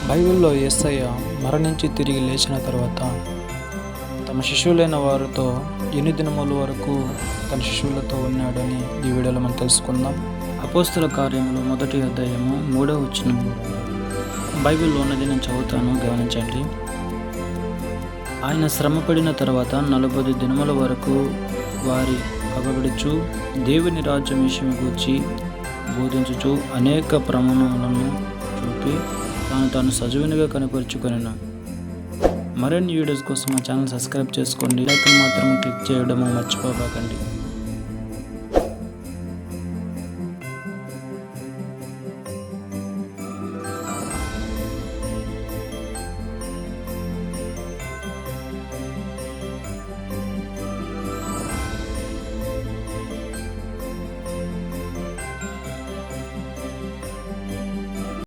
బైబిల్లో యేసయ్య మరణించి తిరిగి లేచిన తర్వాత తమ శిష్యులైన వారితో ఎన్ని దినముల వరకు తన శిష్యులతో ఉన్నాడని ఈ వీడియోలో మనం తెలుసుకుందాం. అపోస్తల కార్యములు 1వ అధ్యాయము 3వ వచనం బైబిల్లో ఉన్నది నేను చదువుతాను, గమనించండి. ఆయన శ్రమపడిన తర్వాత 40 దినముల వరకు వారి కబబడుచు దేవుని రాజ్యం విషయం గూర్చి బోధించుచు అనేక ప్రమాణములను చూపి తాను సజీవునిగా కనపరుచుకొనెను. మరిన్ని వీడియోస్ కోసం మా ఛానల్ సబ్స్క్రైబ్ చేసుకోండి. లైక్ మాత్రం క్లిక్ చేయడము మర్చిపోకండి.